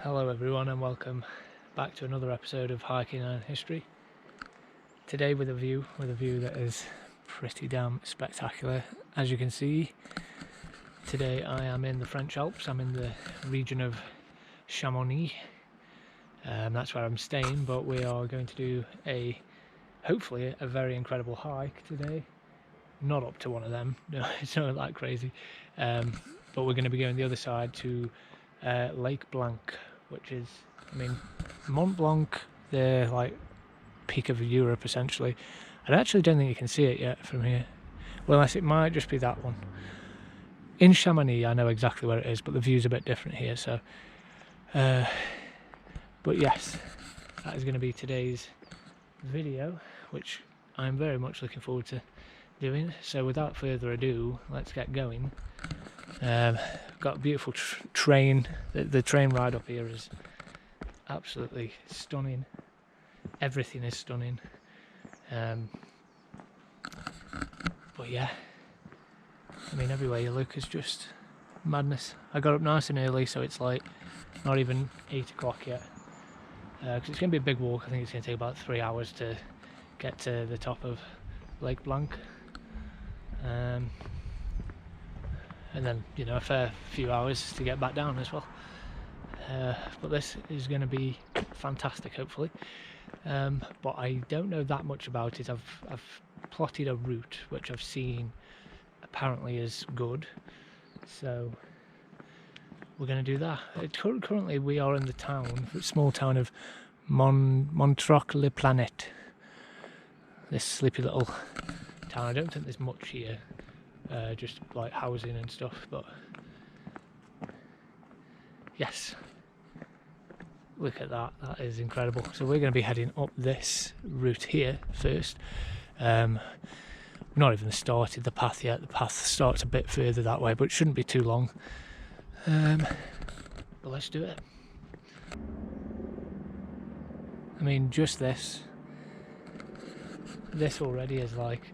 Hello everyone and welcome back to another episode of Hiking and History. Today with a view that is pretty damn spectacular. As you can see, today I am in the French Alps. I'm in the region of Chamonix. That's where I'm staying, but we are going to do hopefully a very incredible hike today. Not up to one of them, no, it's not that crazy. But we're going to be going the other side to Lac Blanc, which is, Mont Blanc, the peak of Europe essentially. I actually don't think you can see it yet from here. Well, unless it might just be that one. In Chamonix, I know exactly where it is, but the view's a bit different here. So, but yes, that is going to be today's video, which I'm very much looking forward to doing. So, without further ado, let's get going. Got a beautiful train. The train ride up here is absolutely stunning. Everything is stunning. But yeah, everywhere you look is just madness. I got up nice and early, so it's like not even 8 o'clock yet. Because it's going to be a big walk. I think it's going to take about 3 hours to get to the top of Lac Blanc. And then, a fair few hours to get back down as well. But this is going to be fantastic, hopefully. But I don't know that much about it. I've plotted a route which I've seen apparently is good. So we're going to do that. Currently we are in the small town of Montreuil-le-Planet. This sleepy little town. I don't think there's much here. Just like housing and stuff, but yes, look at that, that is incredible. So we're going to be heading up this route here first. We've not even started the path yet. The path starts a bit further that way, but it shouldn't be too long. But let's do it. Just this already is like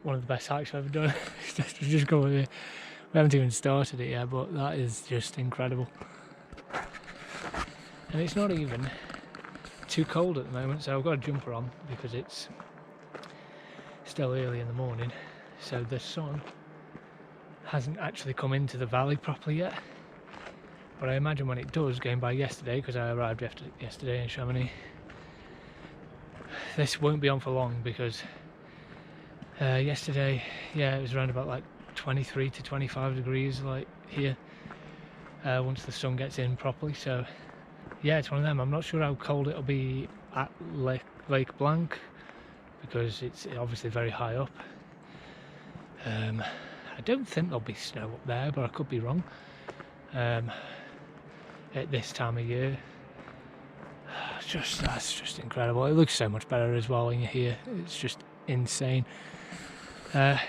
one of the best hikes I've ever done. Just go over here. We haven't even started it yet, but that is just incredible. And it's not even too cold at the moment, so I've got a jumper on because it's still early in the morning, so the sun hasn't actually come into the valley properly yet. But I imagine when it does, going by yesterday, because I arrived yesterday in Chamonix, this won't be on for long, because yesterday, it was around about 23 to 25 degrees here, once the sun gets in properly. So yeah, it's one of them. I'm not sure how cold it'll be at Lac Blanc because it's obviously very high up. I don't think there'll be snow up there, but I could be wrong. At this time of year, that's just incredible. It looks so much better as well when you're here. It's just insane. But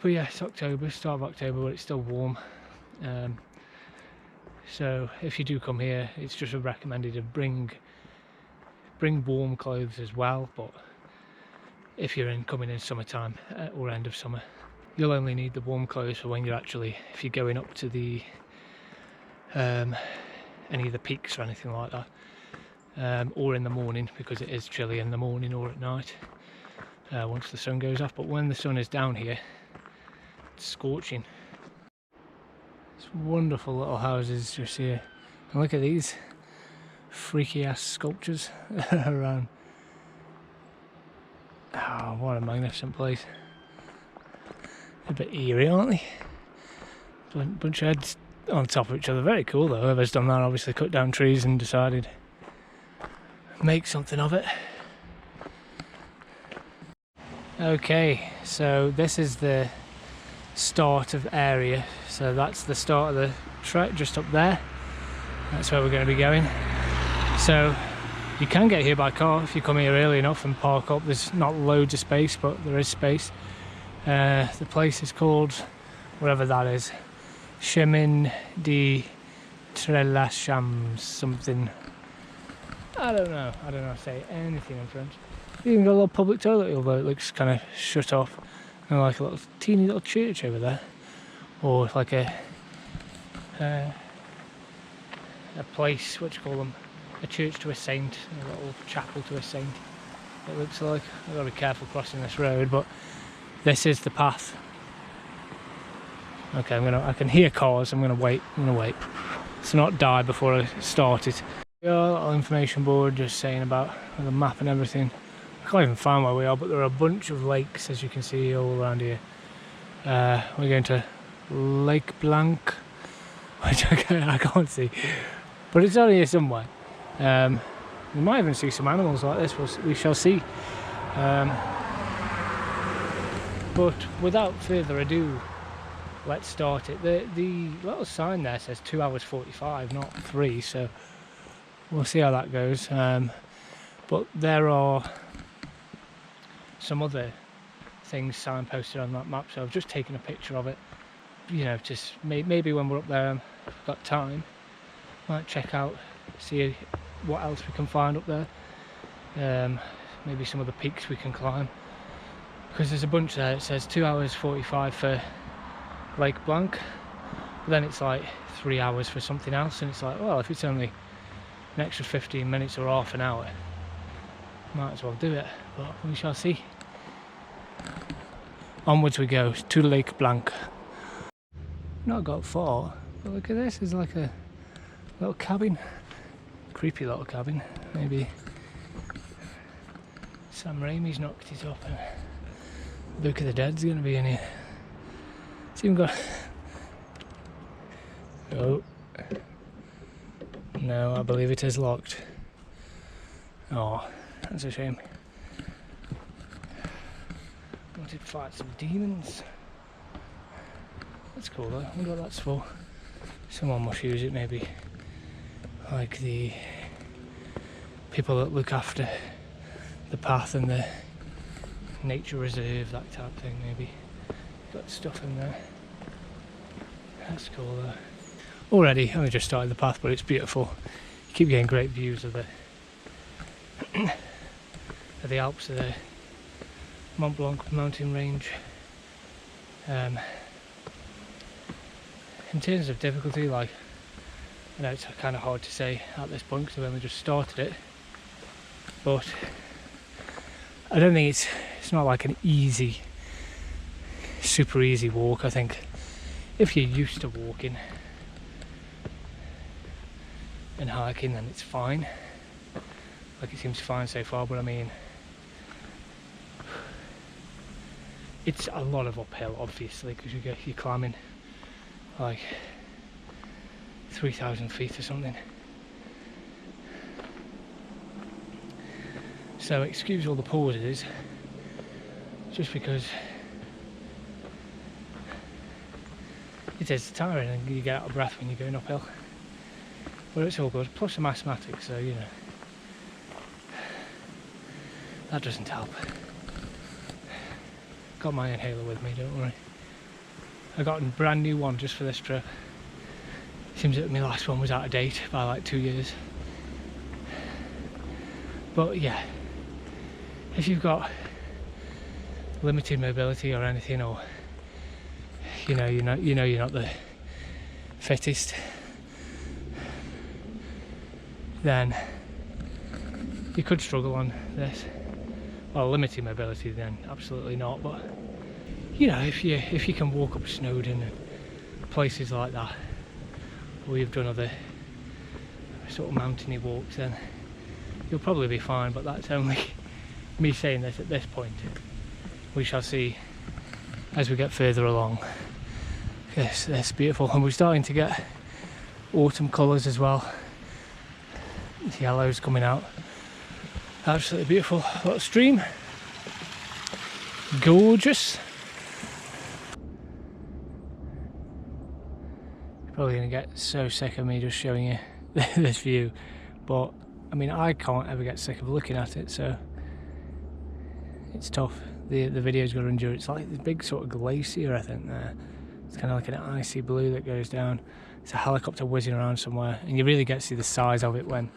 yeah, it's October, start of October, but it's still warm. So if you do come here, it's just recommended to bring warm clothes as well. But if you're coming in summertime or end of summer, you'll only need the warm clothes for when if you're going up to the any of the peaks or anything like that, or in the morning, because it is chilly in the morning or at night. Once the sun goes off, but when the sun is down here, it's scorching. It's wonderful little houses just here, and look at these freaky ass sculptures around. Oh, what a magnificent place. A bit eerie, aren't they? Bunch of heads on top of each other. Very cool though. Whoever's done that obviously cut down trees and decided to make something of it. Okay, so this is the start of area. So that's the start of the trek, just up there. That's where we're going to be going. So you can get here by car if you come here early enough and park up. There's not loads of space, but there is space. The place is called, whatever that is, Chemin de Trailhead, something. I don't know how to say anything in French. Even got a little public toilet, although it looks kind of shut off, and like a little teeny little church over there, or like a a place, what do you call them, a church to a saint, a little chapel to a saint, it looks like. I've got to be careful crossing this road, but this is the path. Okay, I can hear cars, I'm gonna wait, to not die before I start it. A little information board just saying about the map and everything. I can't even find where we are, but there are a bunch of lakes, as you can see, all around here. We're going to Lac Blanc, which I can't see, but it's only here somewhere. We might even see some animals like this, we shall see. But without further ado, let's start it. The little sign there says 2 hours 45, not 3, so we'll see how that goes. But there are some other things signposted on that map, so I've just taken a picture of it. You know, just maybe when we're up there, got time, might check out, see what else we can find up there. Maybe some of the peaks we can climb, because there's a bunch there. It says 2 hours 45 for Lac Blanc, but then it's like 3 hours for something else, and it's like, well, if it's only an extra 15 minutes or half an hour, might as well do it, but we shall see. Onwards we go to Lac Blanc. Not got far, but look at this, there's like a little cabin, creepy little cabin. Maybe Sam Raimi's knocked it up and Book of the Dead's going to be in here. It's even got... Oh. No, I believe it is locked. Oh, that's a shame. Wanted to fight some demons. That's cool though, I wonder what that's for. Someone must use it, maybe. Like the people that look after the path and the nature reserve, that type of thing, maybe. Got stuff in there. That's cool though. Already, I only just started the path, but it's beautiful. You keep getting great views of the of the Alps, of the Mont Blanc mountain range. In terms of difficulty, like, I know it's kind of hard to say at this point because we only just started it, but I don't think it's not like an easy, super easy walk. I think if you're used to walking and hiking, then it's fine. Like, it seems fine so far, but I mean, it's a lot of uphill, obviously, because you're climbing like 3,000 feet or something. So excuse all the pauses, just because it is tiring and you get out of breath when you're going uphill. But it's all good. Plus I'm asthmatic, so you know, that doesn't help. Got my inhaler with me, don't worry. I got a brand new one just for this trip. Seems that my last one was out of date by like 2 years. But yeah, if you've got limited mobility or anything, or you're not the fittest, then you could struggle on this. Well, limited mobility, then absolutely not. But you know, if you can walk up Snowdon and places like that, or you've done other sort of mountainy walks, then you'll probably be fine. But that's only me saying this at this point. We shall see as we get further along. Yes, that's beautiful, and we're starting to get autumn colours as well. The yellow's coming out. Absolutely beautiful. Little stream. Gorgeous. You're probably going to get so sick of me just showing you this view, but I mean, I can't ever get sick of looking at it, so it's tough. The video's got to endure. It's like this big sort of glacier, I think, there. It's kind of like an icy blue that goes down. It's a helicopter whizzing around somewhere, and you really get to see the size of it when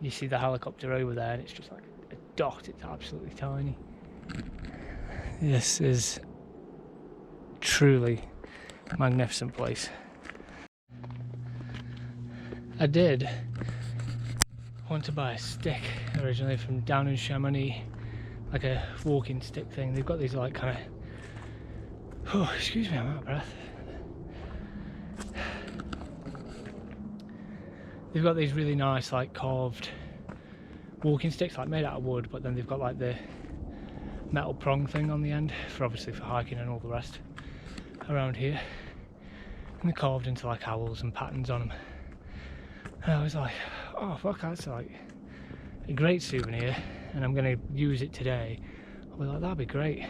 you see the helicopter over there, and it's just like a dot. It's absolutely tiny. This is truly a magnificent place. I did want to buy a stick originally from down in Chamonix, like a walking stick thing. They've got these like kind of, oh excuse me, I'm out of breath. They've got these really nice like carved walking sticks, like made out of wood, but then they've got like the metal prong thing on the end for obviously for hiking and all the rest around here, and they're carved into like owls and patterns on them. And I was like, oh fuck, that's like a great souvenir and I'm going to use it today. I was like, that'd be great.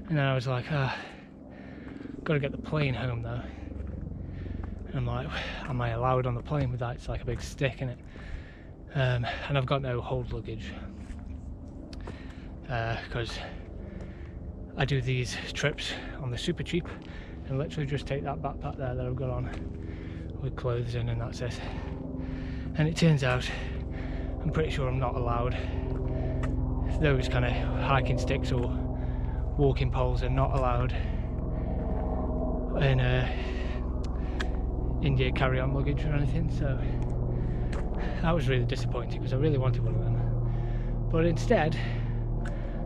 And then I was like, got to get the plane home though. And I'm like, am I allowed on the plane with that? It's like a big stick in it. And I've got no hold luggage because I do these trips on the super cheap and literally just take that backpack there that I've got on with clothes in and that's it. And it turns out I'm pretty sure I'm not allowed. Those kind of hiking sticks or walking poles are not allowed in your carry-on luggage or anything, so that was really disappointing because I really wanted one of them. But instead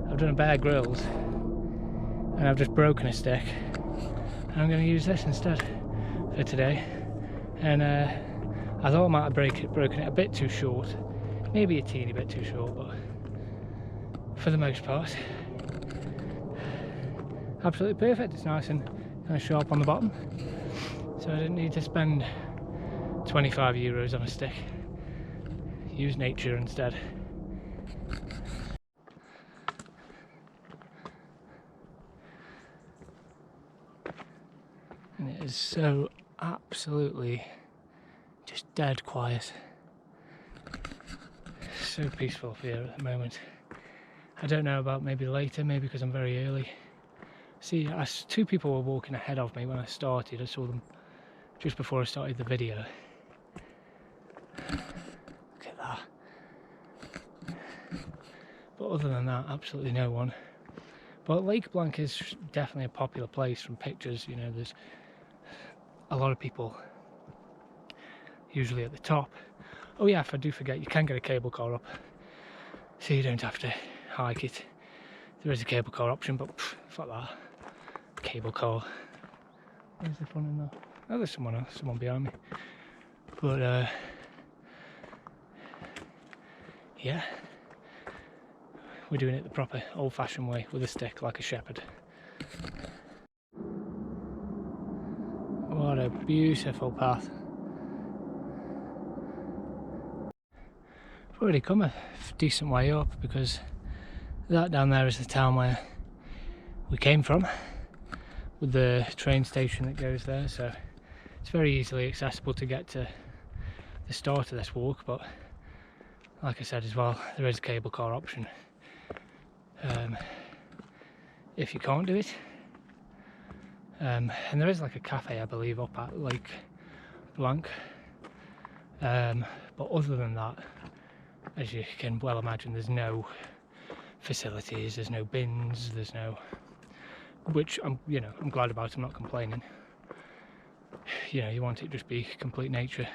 I've done a Bear Grylls and I've just broken a stick and I'm going to use this instead for today. And I thought I might have broken it a bit too short, maybe a teeny bit too short, but for the most part absolutely perfect. It's nice and kind of sharp on the bottom, so I didn't need to spend 25 euros on a stick. Use nature instead. And it is so absolutely just dead quiet. So peaceful here at the moment. I don't know about maybe later, maybe because I'm very early. See, two people were walking ahead of me when I started. I saw them just before I started the video. Look at that. But other than that, absolutely no one. But Lac Blanc is definitely a popular place from pictures. You know, there's a lot of people usually at the top. Oh yeah, if I do forget, you can get a cable car up, so you don't have to hike it. There is a cable car option, but fuck that. Cable car. Where's the fun in that? Oh, there's someone else, someone behind me. But yeah, we're doing it the proper old-fashioned way with a stick like a shepherd. What a beautiful path. I've already come a decent way up because that down there is the town where we came from, with the train station that goes there, so it's very easily accessible to get to the start of this walk. But like I said as well, there is a cable car option if you can't do it. And there is like a cafe, I believe, up at Lac Blanc, but other than that, as you can well imagine, there's no facilities, there's no bins, there's no, which I'm glad about. I'm not complaining. You know, you want it to just be complete nature,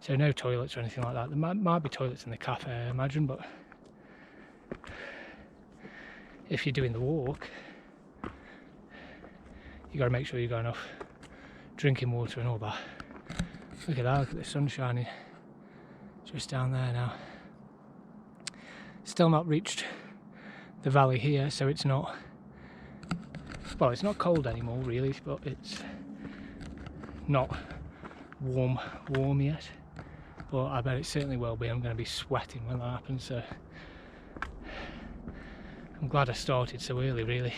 so no toilets or anything like that. There might be toilets in the cafe, I imagine, but if you're doing the walk, you got to make sure you got enough drinking water and all that. Look at that, look at the sun shining just down there now. Still not reached the valley here, so it's not, well, it's not cold anymore really, but it's not warm yet, but I bet it certainly will be. I'm going to be sweating when that happens, so I'm glad I started so early really.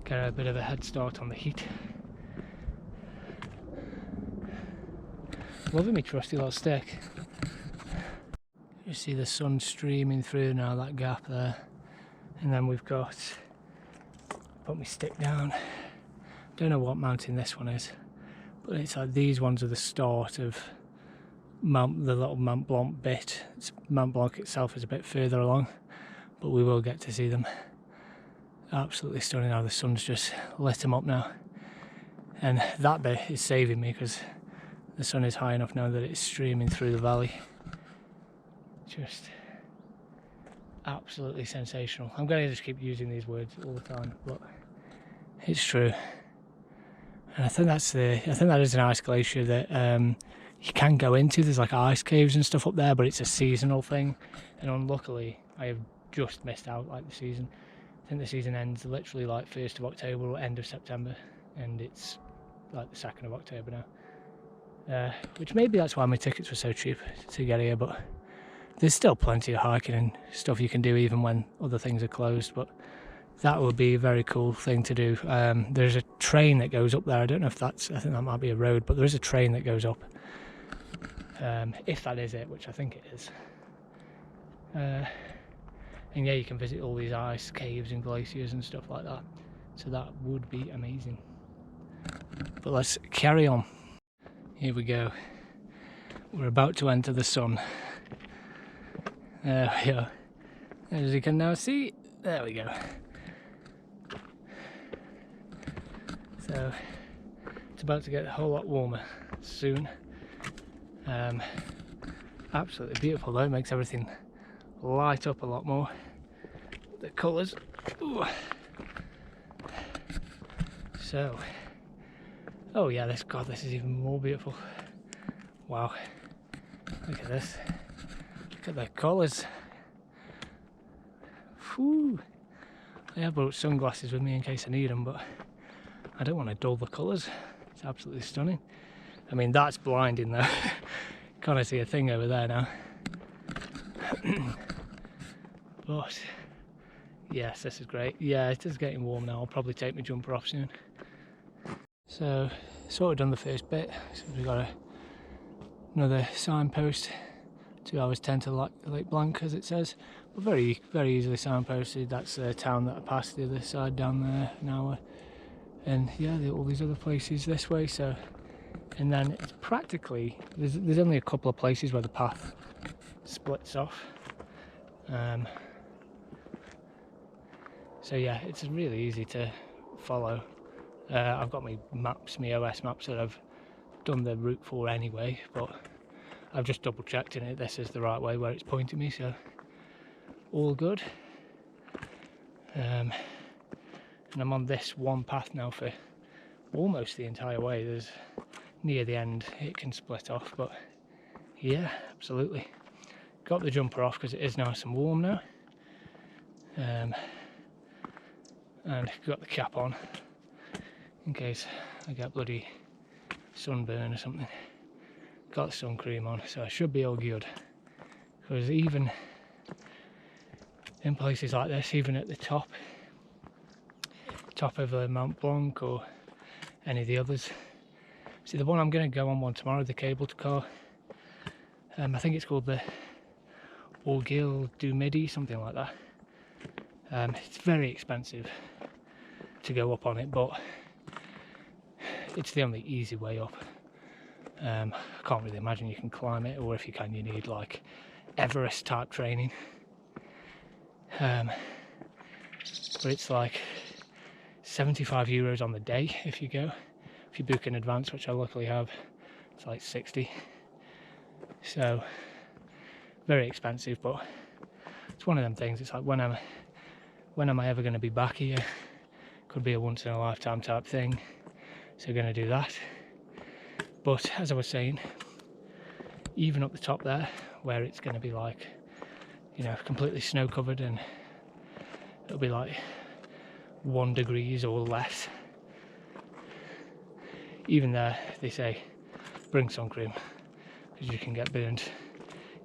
Get a bit of a head start on the heat. Loving me trusty little stick. You see the sun streaming through now, that gap there, and then we've got, put my stick down, don't know what mountain this one is, but it's like these ones are the start of the little Mont Blanc bit. Mont Blanc itself is a bit further along, but we will get to see them. Absolutely stunning how the sun's just lit them up now, and that bit is saving me because the sun is high enough now that it's streaming through the valley. Just absolutely sensational. I'm going to just keep using these words all the time, but it's true. And I think that is an ice glacier that you can go into. There's like ice caves and stuff up there, but it's a seasonal thing. And unluckily, I have just missed out like the season. I think the season ends literally like 1st of October or end of September, and it's like the 2nd of October now. Which maybe that's why my tickets were so cheap to get here, but there's still plenty of hiking and stuff you can do even when other things are closed. But that would be a very cool thing to do. There's a train that goes up there. I don't know if I think that might be a road, but there is a train that goes up. If that is it, which I think it is. And yeah, you can visit all these ice caves and glaciers and stuff like that. So that would be amazing. But let's carry on. Here we go. We're about to enter the sun. There we go. As you can now see, there we go. So it's about to get a whole lot warmer soon. Absolutely beautiful though, it makes everything light up a lot more. The colours. Ooh. So, oh yeah, this is even more beautiful. Wow, look at this. Look at the colours. Whew. I have brought sunglasses with me in case I need them, but I don't want to dull the colours. It's absolutely stunning. I mean, that's blinding though. Can't see a thing over there now. But yes, this is great. Yeah, it is getting warm now. I'll probably take my jumper off soon. So, sort of done the first bit. So we've got another signpost. 2 hours 10 to Lac Blanc, as it says. But very, very easily signposted. That's the town that I passed the other side down there an hour. And yeah, all these other places this way. So, and then it's practically there's only a couple of places where the path splits off. So yeah, it's really easy to follow. I've got my maps, my OS maps that I've done the route for anyway, but I've just double checked in it. This is the right way where it's pointing me, so all good. And I'm on this one path now for almost the entire way. There's near the end it can split off, but yeah, absolutely. Got the jumper off because it is nice and warm now. And got the cap on in case I get bloody sunburn or something. Got the sun cream on, so I should be all good. Because even in places like this, even at the top of the Mont Blanc or any of the others. See, the one I'm going to go on one tomorrow, the cabled car. I think it's called the Orgueil du Midi, something like that. It's very expensive to go up on it, but it's the only easy way up. I can't really imagine you can climb it, or if you can, you need like Everest type training. But it's like €75 on the day if you go. If you book in advance, which I luckily have, it's like 60. So very expensive, but it's one of them things. It's like when am I ever going to be back here? Could be a once in a lifetime type thing. So going to do that. But as I was saying, even up the top there, where it's going to be like, you know, completely snow covered, and it'll be like 1 degree or less. Even there, they say, bring sun cream, because you can get burned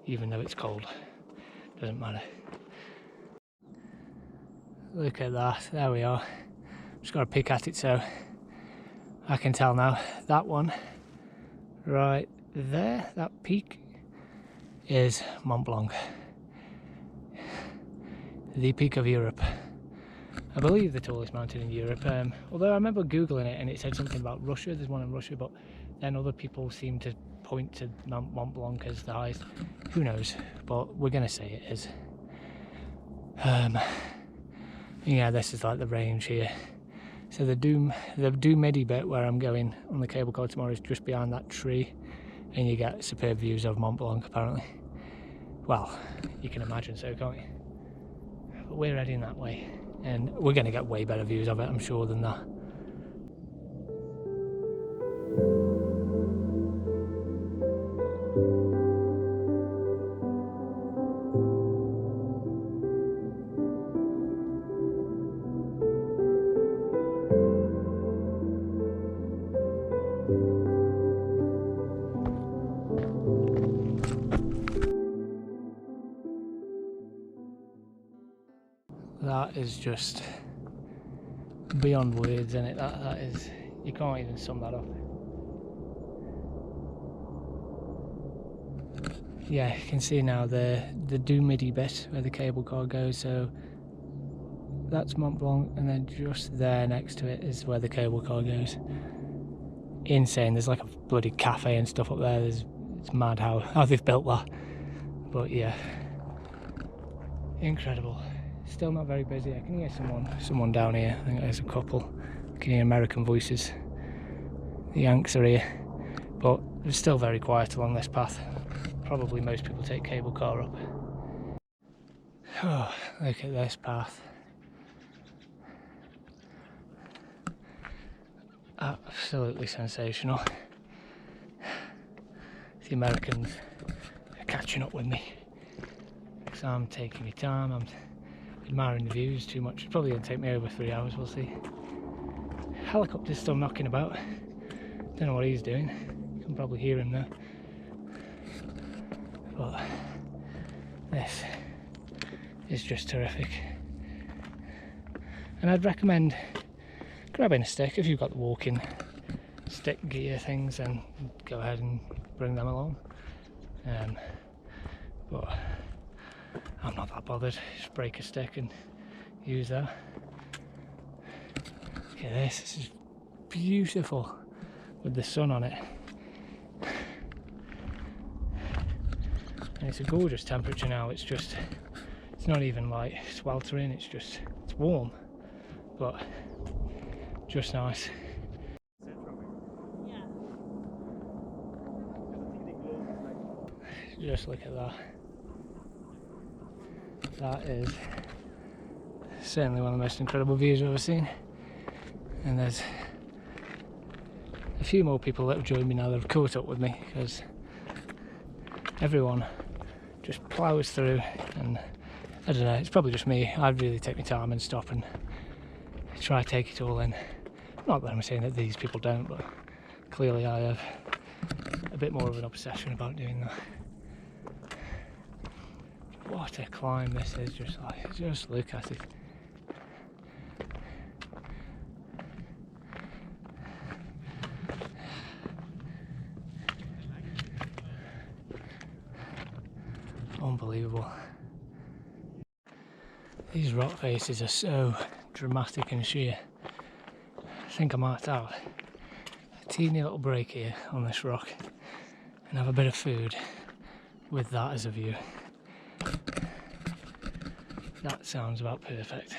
even though it's cold. Doesn't matter. Look at that, there we are. Just got to pick at it so I can tell now. That one right there, that peak, is Mont Blanc, the peak of Europe. I believe the tallest mountain in Europe, although I remember googling it and it said something about Russia. There's one in Russia, but then other people seem to point to Mont Blanc as the highest. Who knows, but we're going to say it is. Yeah, this is like the range here. So the Du Midi bit where I'm going on the cable car tomorrow is just behind that tree. and you get superb views of Mont Blanc apparently. Well, you can imagine so, can't you? But we're heading that way, and we're going to get way better views of it, I'm sure, than that. That is just beyond words, isn't it? That is, you can't even sum that up. Yeah, you can see now the do-midi bit where the cable car goes, so that's Mont Blanc, and then just there next to it is where the cable car goes. Insane, there's like a bloody cafe and stuff up there. It's mad how they've built that. But yeah, incredible. Still not very busy. I can hear someone down here. I think there's a couple. I can hear American voices. The Yanks are here, but it's still very quiet along this path. Probably most people take cable car up. Oh, look at this path. Absolutely sensational. The Americans are catching up with me, because I'm taking my time. I'm admiring the views too much. It's probably going to take me over 3 hours, we'll see. Helicopter's still knocking about. Don't know what he's doing. You can probably hear him there. But this is just terrific. And I'd recommend grabbing a stick if you've got the walking stick gear things, and go ahead and bring them along. But I'm not that bothered. Just break a stick and use that. Look at this. This is beautiful with the sun on it. And it's a gorgeous temperature now. It's not even like sweltering. It's warm, but just nice. Just look at that. That is certainly one of the most incredible views I've ever seen. And there's a few more people that have joined me now that have caught up with me, because everyone just ploughs through, and I don't know, it's probably just me. I'd really take my time and stop and try to take it all in. Not that I'm saying that these people don't, but clearly I have a bit more of an obsession about doing that. What a climb this is, just look at it. Unbelievable. These rock faces are so dramatic and sheer. I think I might have a teeny little break here on this rock and have a bit of food with that as a view. That sounds about perfect.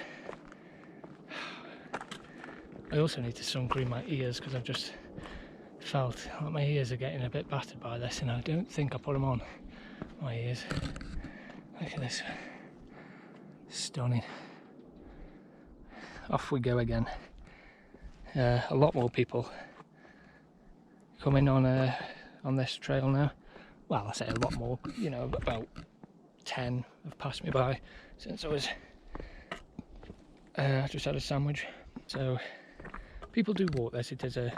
I also need to sun cream my ears, because I've just felt like my ears are getting a bit battered by this, and I don't think I put them on, my ears. Look at this. Stunning. Off we go again. A lot more people coming on this trail now. Well, I say a lot more, you know, about 10 have passed me by since I just had a sandwich. So people do walk this. It is a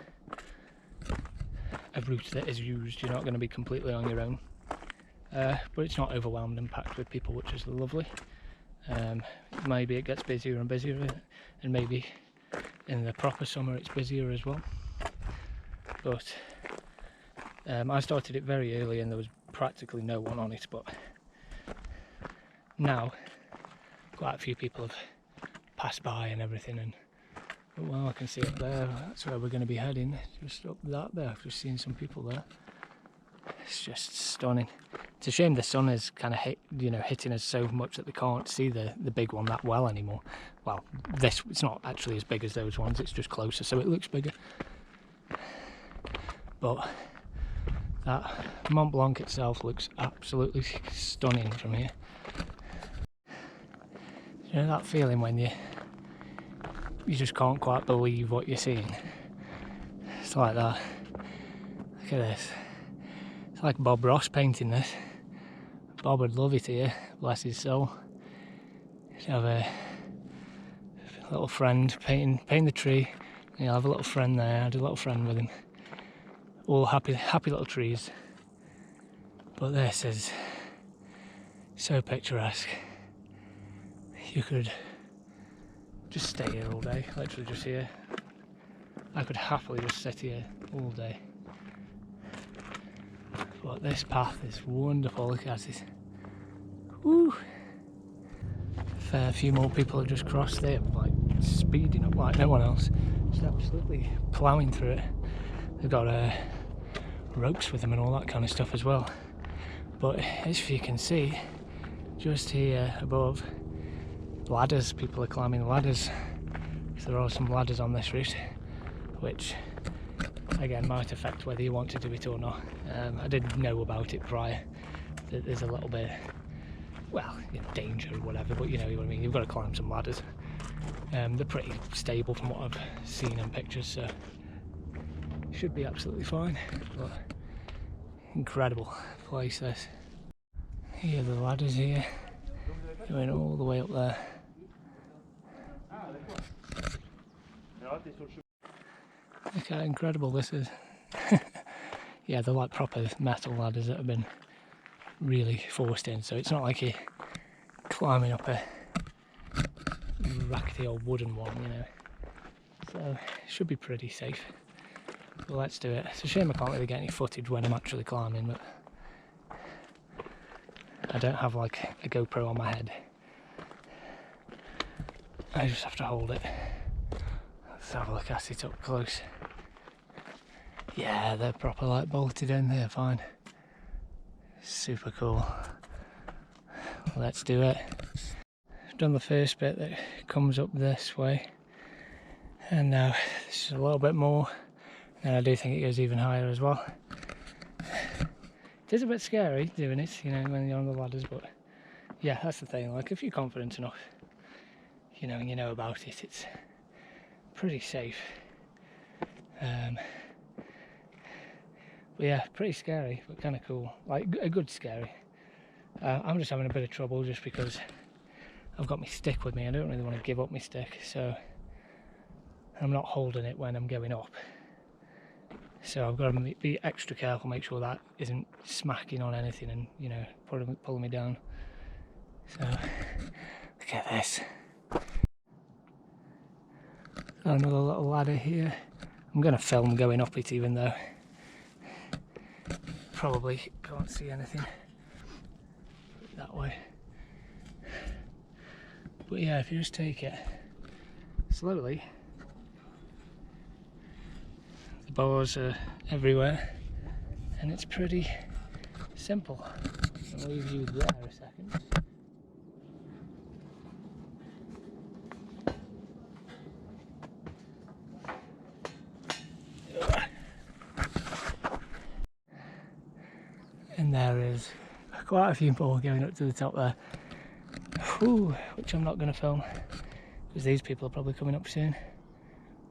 route that is used. You're not going to be completely on your own, but it's not overwhelmed and packed with people, which is lovely. Maybe it gets busier and busier, and maybe in the proper summer it's busier as well. But I started it very early and there was practically no one on it, but now quite a few people have passed by and everything, and well, I can see up there, that's where we're going to be heading, just up that there. I've just seen some people there. It's just stunning. It's a shame the sun is kind of hitting us so much that we can't see the big one that well anymore. Well, it's not actually as big as those ones, it's just closer, so it looks bigger. But that Mont Blanc itself looks absolutely stunning from here. You know that feeling when you just can't quite believe what you're seeing? It's like that. Look at this. It's like Bob Ross painting this. Bob would love it here, bless his soul. He'd have a little friend painting the tree, and he'll have a little friend there. I had a little friend with him. All happy little trees. But this is so picturesque. You could just stay here all day, literally just here. I could happily just sit here all day. But this path is wonderful, look at it. Woo! A fair few more people have just crossed there, like speeding up like no one else. Just absolutely ploughing through it. They've got ropes with them and all that kind of stuff as well. But as you can see, just here above, ladders, people are climbing ladders. So there are some ladders on this route, which again might affect whether you want to do it or not. I didn't know about it prior, that there's a little bit, well, you know, danger or whatever, but you know what I mean, you've got to climb some ladders. They're pretty stable from what I've seen in pictures, so should be absolutely fine. But incredible place this. Here are the ladders here, going all the way up there. Look how incredible this is. Yeah, they're like proper metal ladders that have been really forced in, so it's not like you're climbing up a rackety old wooden one, you know. So it should be pretty safe. But let's do it. It's a shame I can't really get any footage when I'm actually climbing, but I don't have like a GoPro on my head. I just have to hold it. Let's have a look at it up close. Yeah, they're proper like bolted in there, fine. Super cool. Let's do it. I've done the first bit that comes up this way, and now this is a little bit more, and I do think it goes even higher as well. It is a bit scary doing it, you know, when you're on the ladders, but yeah, that's the thing, like if you're confident enough, you know, and you know about it, it's pretty safe. But yeah, pretty scary, but kind of cool, like a good scary. I'm just having a bit of trouble just because I've got my stick with me. I don't really want to give up my stick, so I'm not holding it when I'm going up. So I've got to be extra careful, make sure that isn't smacking on anything and, you know, pulling me down. So, look at this. Got another little ladder here. I'm going to film going up it, even though probably can't see anything that way. But yeah, if you just take it slowly, the bars are everywhere and it's pretty simple. I'll leave you there a second. And there is quite a few more going up to the top there. Whew, which I'm not going to film because these people are probably coming up soon.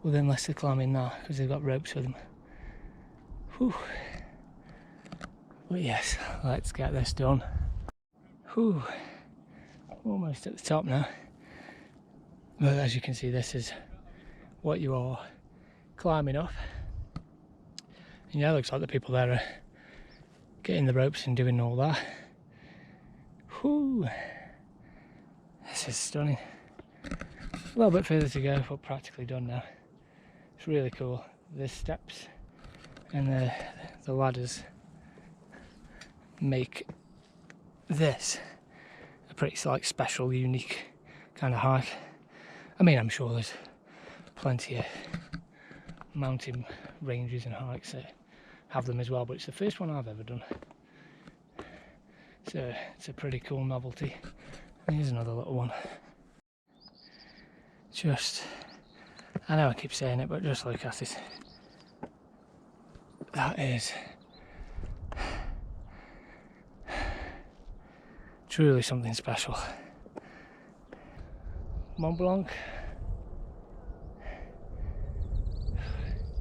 Well, unless they're climbing now because they've got ropes with them. Whew. But yes, let's get this done. Whew. Almost at the top now. But as you can see, this is what you are climbing up. And yeah, it looks like the people there are getting the ropes and doing all that. Whew. This is stunning. A little bit further to go, but practically done now. It's really cool. The steps and the ladders make this a pretty like special, unique kind of hike. I mean, I'm sure there's plenty of mountain ranges and hikes that have them as well, but it's the first one I've ever done. So it's a pretty cool novelty. Here's another little one. Just, I know I keep saying it, but just look at it. That is Truly something special. Mont Blanc,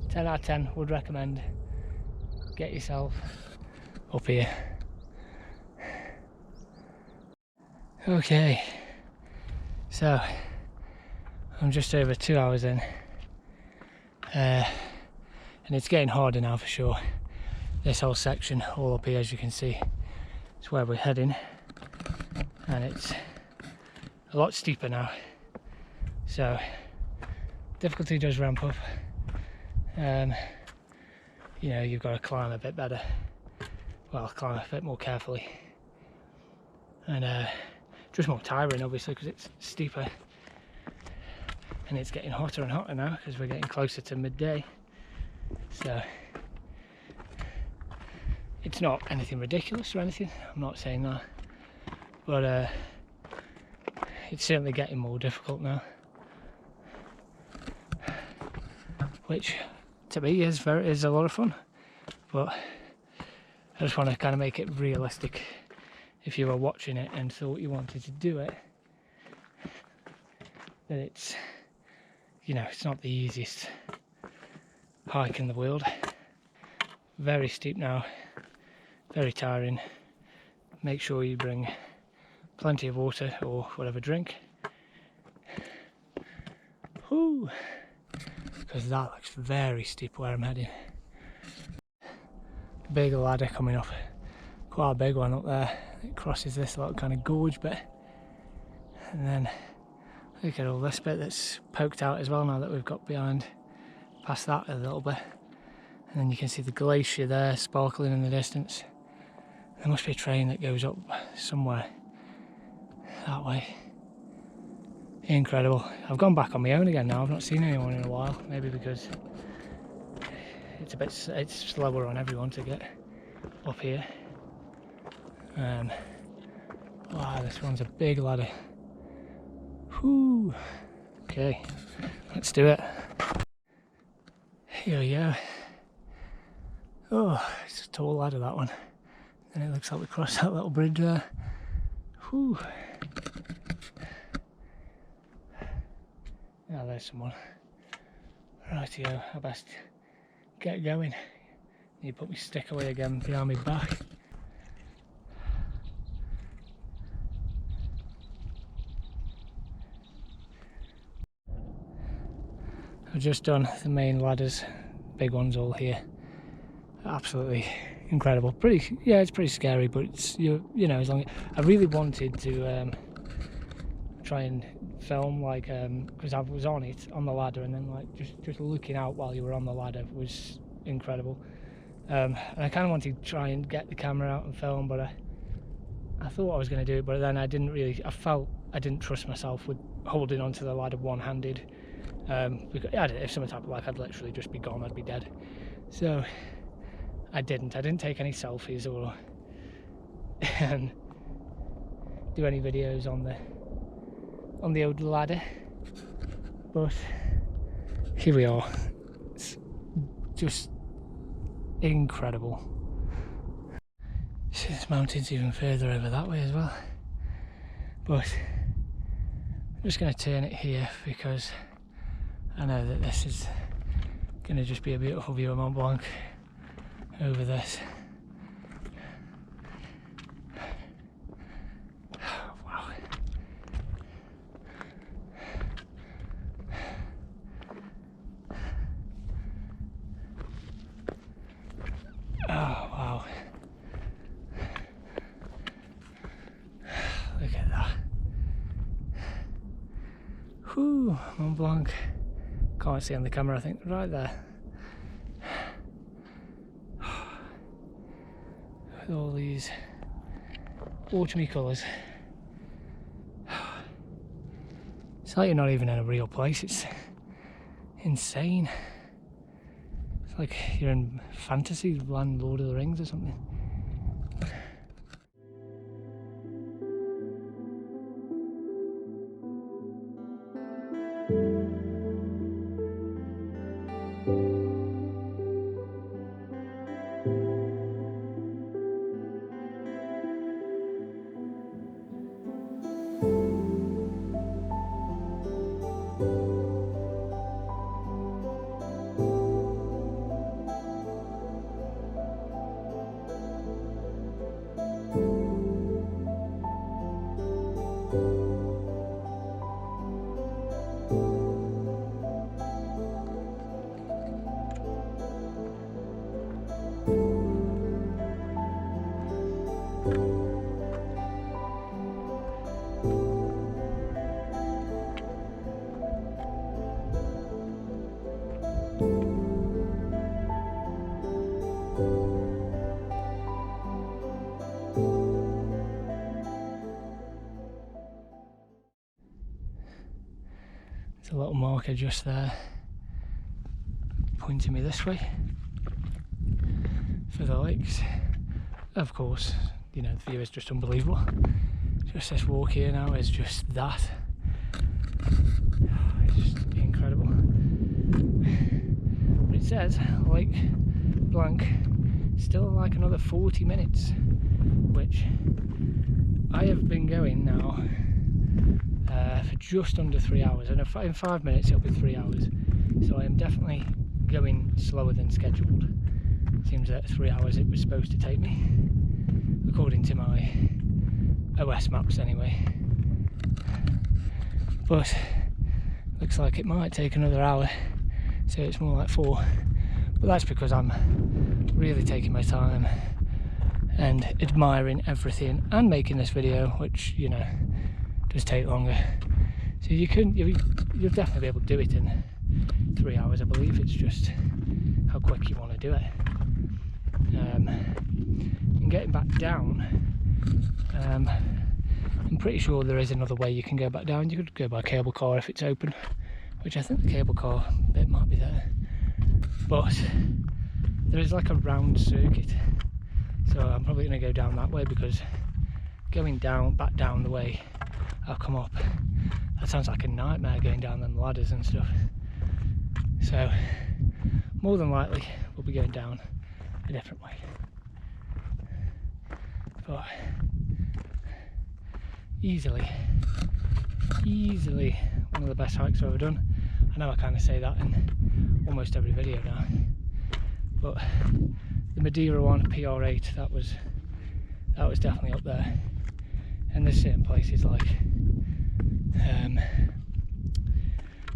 10 out of 10, would recommend. Get yourself up here. Okay, so I'm just over 2 hours in, and it's getting harder now for sure. This whole section all up here, as you can see, is where we're heading, and it's a lot steeper now, so difficulty does ramp up. You know, you've got to climb a bit better, well, climb a bit more carefully, and just more tiring obviously because it's steeper, and it's getting hotter and hotter now because we're getting closer to midday. So it's not anything ridiculous or anything, I'm not saying that, but it's certainly getting more difficult now, which to me is a lot of fun. But I just want to kind of make it realistic. If you were watching it and thought you wanted to do it, that it's, you know, it's not the easiest hike in the world. Very steep now, very tiring. Make sure you bring plenty of water or whatever drink. Whoo! Because that looks very steep where I'm heading. Big ladder coming up, quite a big one up there. It crosses this little kind of gorge bit, and then look at all this bit that's poked out as well now that we've got behind past that a little bit, and then you can see the glacier there sparkling in the distance. There must be a train that goes up somewhere that way. Incredible. I've gone back on my own again now. I've not seen anyone in a while, maybe because it's slower on everyone to get up here. Wow, this one's a big ladder. Whew. Okay, let's do it. Here we go. Oh, it's a tall ladder, that one. And it looks like we crossed that little bridge there. Whew. Now there's someone. Rightio, I best get going. Need to put my stick away again behind my back. I've just done the main ladders, big ones all here. Absolutely incredible. Pretty, yeah, it's pretty scary, but it's you know, as long as I really wanted to try and film, like, because I was on the ladder, and then like just looking out while you were on the ladder was incredible. And I kind of wanted to try and get the camera out and film, but I thought I was going to do it, but then I felt I didn't trust myself with holding onto the ladder one-handed. Because if something happened, like, I'd literally just be gone, I'd be dead. So I didn't take any selfies or do any videos on the old ladder, but here we are. Just incredible. See, this mountain's even further over that way as well, but I'm just going to turn it here because I know that this is going to just be a beautiful view of Mont Blanc over this. Wow. Oh wow. Look at that. Whew, Mont Blanc. Can't see on the camera, I think, right there. With all these autumny colours. It's like you're not even in a real place, it's insane. It's like you're in fantasy land, Lord of the Rings or something. little marker just there pointing me this way for the lakes. Of course, you know, the view is just unbelievable. Just this walk here now is just that. It's just incredible. But it says Lac Blanc still like another 40 minutes, which I have been going now for just under 3 hours, and in 5 minutes it'll be 3 hours. So I am definitely going slower than scheduled. Seems that 3 hours it was supposed to take me, according to my OS maps anyway. But looks like it might take another hour, so it's more like 4. But that's because I'm really taking my time and admiring everything and making this video, which, you know, does take longer. So you'll definitely be able to do it in 3 hours, I believe. It's just how quick you want to do it. And getting back down, I'm pretty sure there is another way you can go back down. You could go by cable car if it's open, which I think the cable car bit might be there. But there is like a round circuit, so I'm probably going to go down that way, because going back down the way I've come up, that sounds like a nightmare, going down them ladders and stuff. So more than likely we'll be going down a different way. But easily one of the best hikes I've ever done. I know I kind of say that in almost every video now, but the Madeira one, PR8, that was definitely up there. And there's certain places like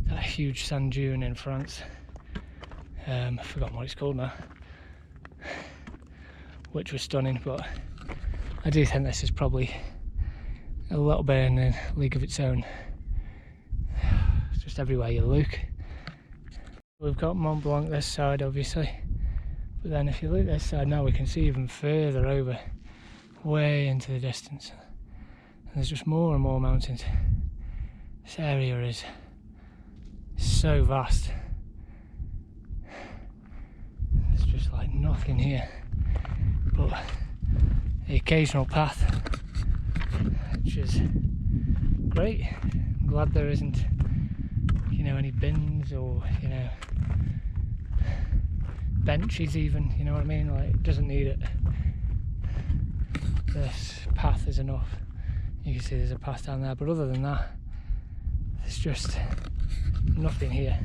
that huge sand dune in France, I've forgotten what it's called now, which was stunning. But I do think this is probably a little bit in a league of its own. It's just everywhere you look. We've got Mont Blanc this side, obviously, but then if you look this side now, we can see even further over, way into the distance. And there's just more and more mountains. This area is so vast. There's just like nothing here but the occasional path, which is great. I'm glad there isn't, you know, any bins or, you know, benches even, you know what I mean? Like, it doesn't need it. This path is enough. You can see there's a path down there, but other than that, there's just nothing here.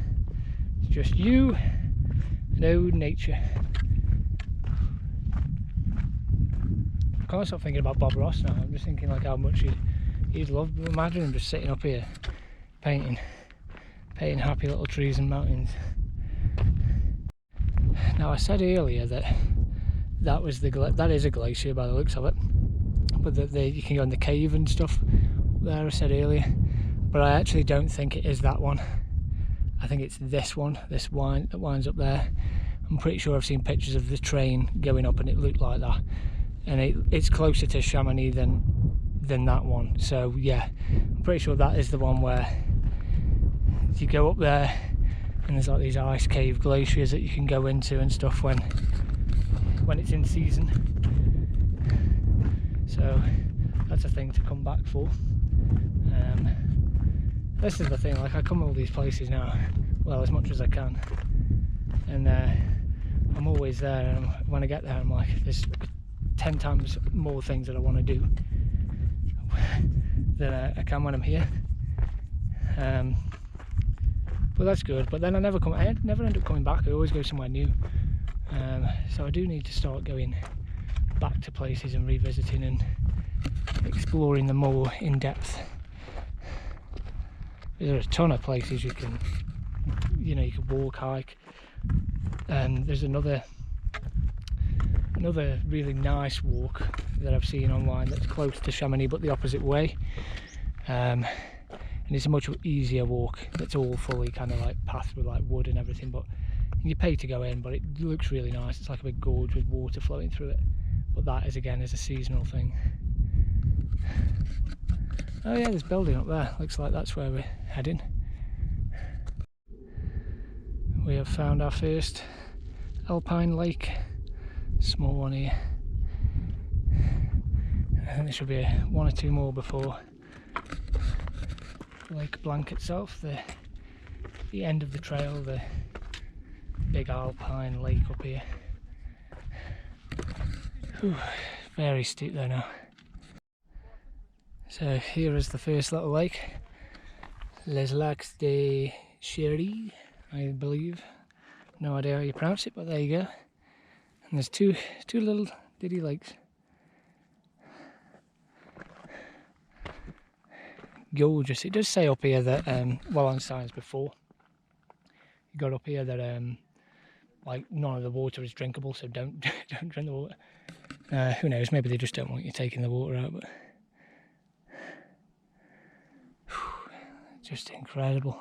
It's just you and old nature. I can't stop thinking about Bob Ross now. I'm just thinking like how much he'd love. Imagine him just sitting up here painting happy little trees and mountains. Now, I said earlier that that is a glacier by the looks of it, but that you can go in the cave and stuff there, I said earlier, but I actually don't think it is that one. I think it's this one, this one that winds up there. I'm pretty sure I've seen pictures of the train going up and it looked like that, and it's closer to Chamonix than that one. So yeah, I'm pretty sure that is the one where you go up there and there's like these ice cave glaciers that you can go into and stuff when it's in season. So that's a thing to come back for. This is the thing, like I come all these places now, well, as much as I can, and I'm always there, and when I get there I'm like, there's 10 times more things that I want to do than I can when I'm here. But that's good. But then I never end up coming back. I always go somewhere new. So I do need to start going back to places and revisiting and exploring them more in depth. There's a ton of places you can walk, hike. There's another really nice walk that I've seen online that's close to Chamonix but the opposite way. And it's a much easier walk. It's all fully kind of like path with like wood and everything, but you pay to go in, but it looks really nice. It's like a big gorge with water flowing through it, but that is again a seasonal thing. Oh yeah, there's building up there. Looks like that's where we're heading. we have found our first alpine lake. Small one here. I think there should be one or two more before Lac Blanc itself, the end of the trail, the big alpine lake up here. Whew, very steep there now. So here is the first little lake, Les Lacs de Chéry, I believe. No idea how you pronounce it, but there you go. And there's two little diddy lakes. Gorgeous. It does say up here that, well, on signs before you got up here that like none of the water is drinkable, so don't drink the water. Who knows? Maybe they just don't want you taking the water out. But just incredible.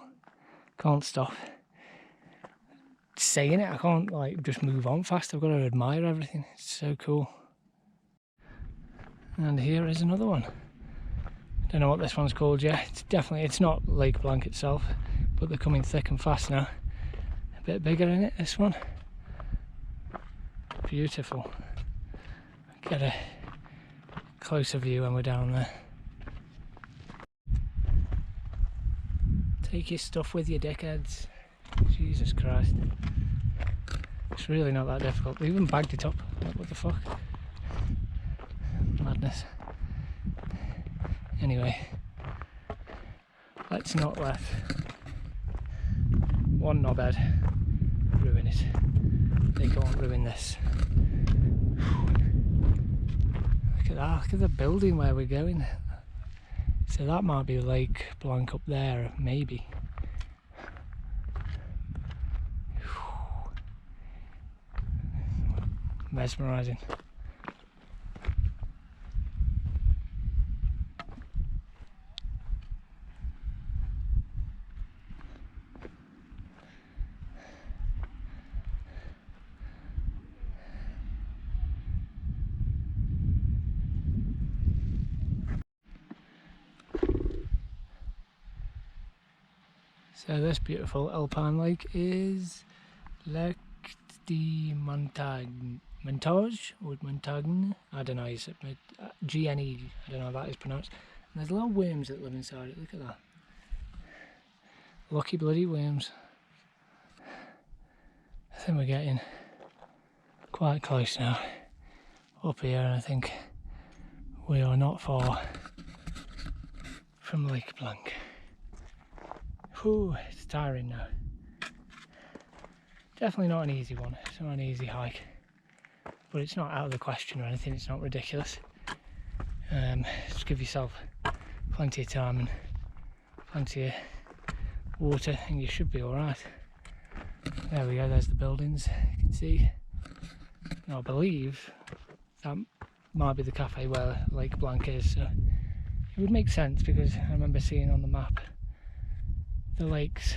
Can't stop saying it. I can't like just move on fast. I've got to admire everything. It's so cool. And here is another one. Don't know what this one's called yet. It's not Lac Blanc itself, but they're coming thick and fast now. A bit bigger in it, this one. Beautiful. Get a closer view when we're down there. Take your stuff with you, dickheads. Jesus Christ. It's really not that difficult. They even bagged it up. Like, what the fuck? Madness. Anyway, let's not let one knobhead ruin it. They can't ruin this. Look at that, look at the building where we're going. So that might be Lac Blanc up there, maybe. Mesmerising. So this beautiful alpine lake is Lac de Montagne, or Montagne, I don't know, it's GNE, I don't know how that is pronounced. And there's a lot of worms that live inside it, look at that. Lucky bloody worms. I think we're getting quite close now, up here, and I think we are not far from Lac Blanc. Whew, it's tiring now. Definitely not an easy one, it's not an easy hike. But it's not out of the question or anything, it's not ridiculous. Just give yourself plenty of time and plenty of water and you should be alright. There we go, there's the buildings, you can see. Now I believe that might be the cafe where Lac Blanc is, so it would make sense because I remember seeing on the map the lakes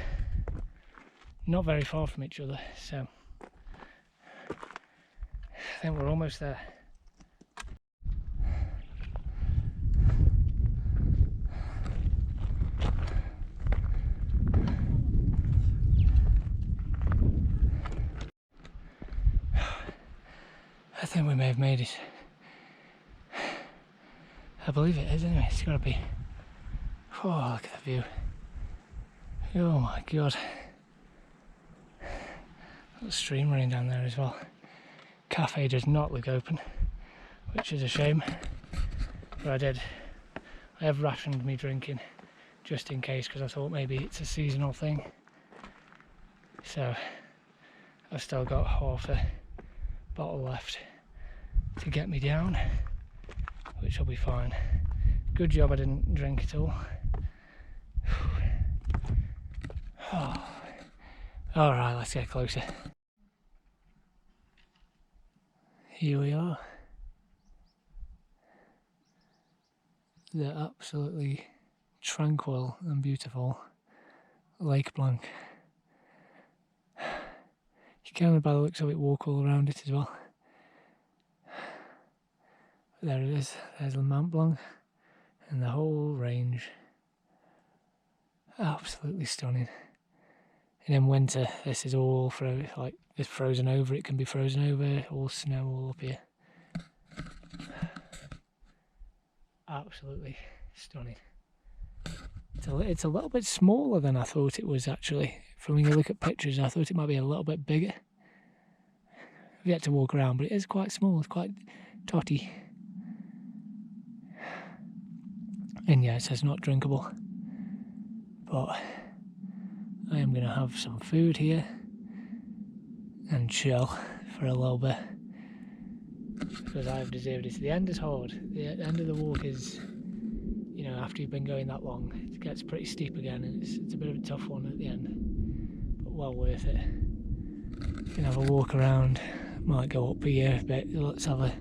not very far from each other, so I think we're almost there. I think we may have made it. I believe it is anyway, it's gotta be. Oh, look at the view. Oh my god. Little stream running down there as well. Cafe does not look open, which is a shame. But I have rationed me drinking just in case because I thought maybe it's a seasonal thing. So I've still got half a bottle left to get me down, which will be fine. Good job I didn't drink at all. Oh. Alright, let's get closer. Here we are. The absolutely tranquil and beautiful Lac Blanc. You can, by the looks of it, walk all around it as well. There it is, there's the Mont Blanc and the whole range. Absolutely stunning. And in winter, this is all it's frozen over. It can be frozen over, all snow all up here. Absolutely stunning. It's a little bit smaller than I thought it was actually. From when you look at pictures, I thought it might be a little bit bigger. I've yet to walk around, but it is quite small. It's quite totty. And yeah, it says not drinkable. But I am going to have some food here and chill for a little bit, because I've deserved it. The end is hard. The end of the walk is, you know, after you've been going that long, it gets pretty steep again, and it's a bit of a tough one at the end, but well worth it. Can have a walk around, might go up here a bit. Let's have a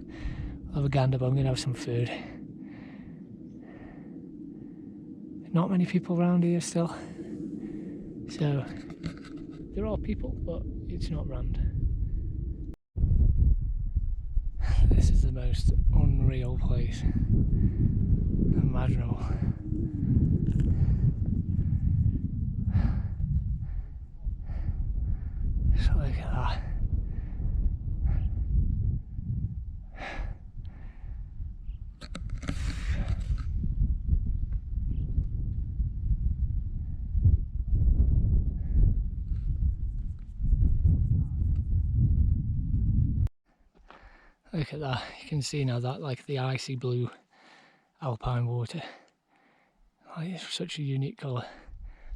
gander, but I'm going to have some food. Not many people around here still, so there are people, but it's not rammed. This is the most unreal place imaginable. So look at that. Look at that, you can see now that like the icy blue alpine water. Like, it's such a unique colour.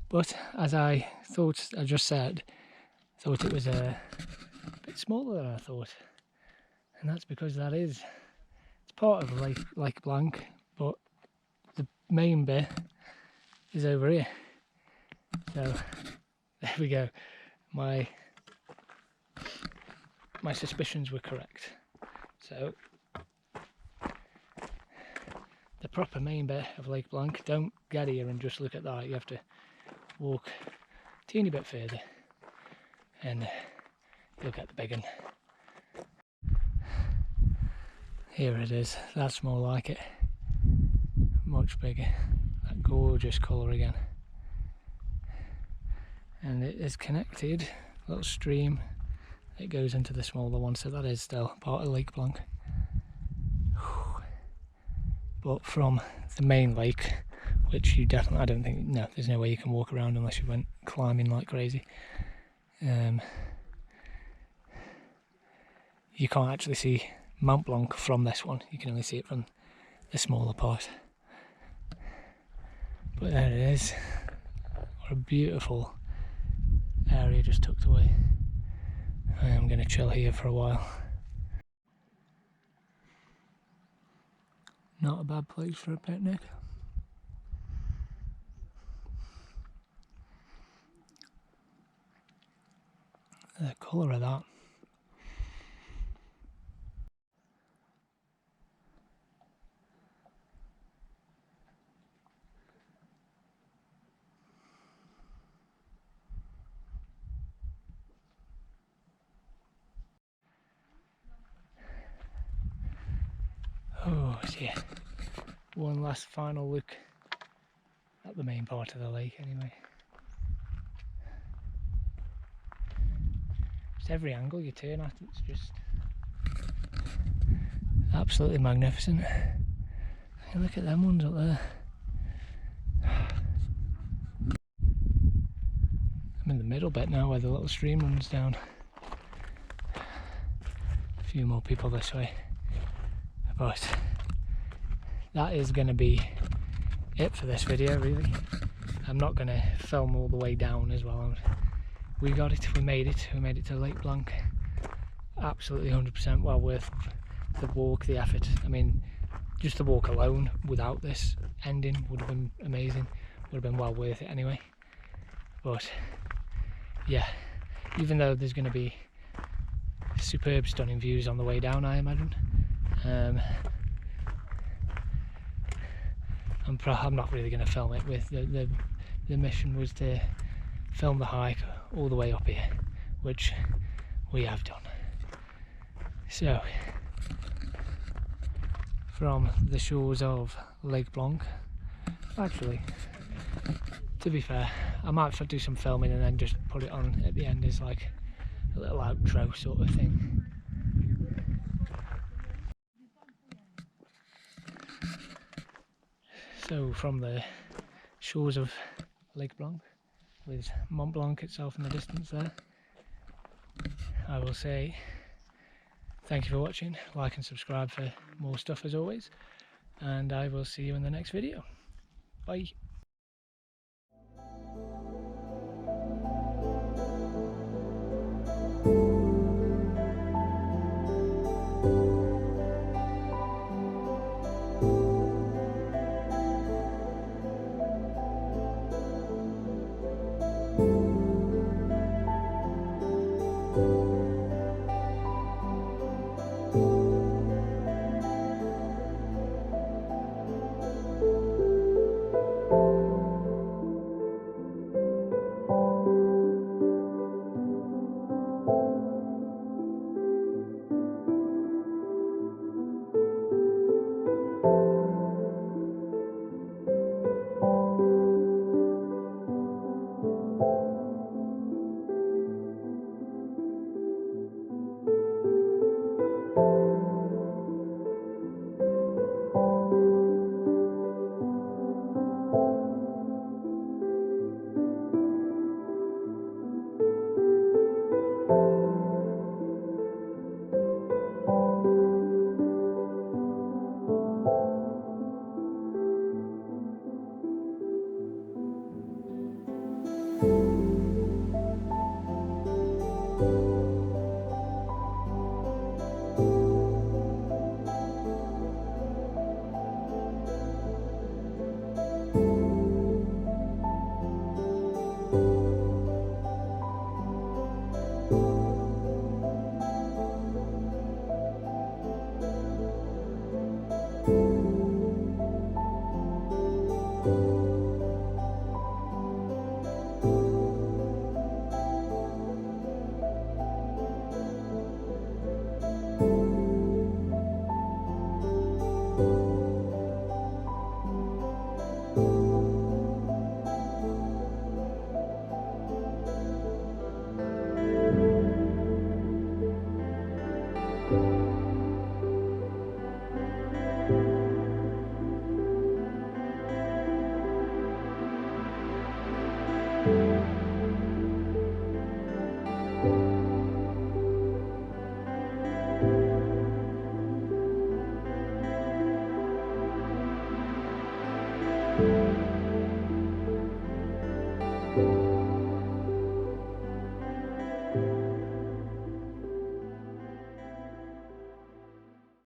But as I just said, I thought it was a bit smaller than I thought. And that's because it's part of Lac Blanc, but the main bit is over here. So there we go. My suspicions were correct. So the proper main bit of Lac Blanc, don't get here and just look at that. You have to walk a teeny bit further and you'll get the big one. Here it is. That's more like it. Much bigger. That gorgeous colour again. And it is connected, a little stream. It goes into the smaller one, so that is still part of Lac Blanc. But from the main lake, which you definitely, I don't think, no, there's no way you can walk around unless you went climbing like crazy. You can't actually see Mont Blanc from this one, you can only see it from the smaller part. But there it is. What a beautiful area just tucked away. I am going to chill here for a while. Not a bad place for a picnic. The colour of that. Oh dear. One last final look at the main part of the lake anyway. Just every angle you turn at, it's just absolutely magnificent. Hey, look at them ones up there. I'm in the middle bit now where the little stream runs down. A few more people this way. But that is going to be it for this video, really. I'm not going to film all the way down as well. We got it, we made it to Lac Blanc. Absolutely 100% well worth the walk, the effort. I mean, just the walk alone without this ending would have been amazing, would have been well worth it anyway. But yeah, even though there's going to be superb stunning views on the way down, I imagine, I'm not really going to film it. With the mission was to film the hike all the way up here, which we have done. So from the shores of Lac Blanc, actually to be fair, I might do some filming and then just put it on at the end as like a little outro sort of thing. So from the shores of Lac Blanc, with Mont Blanc itself in the distance there, I will say thank you for watching, like and subscribe for more stuff as always, and I will see you in the next video. Bye.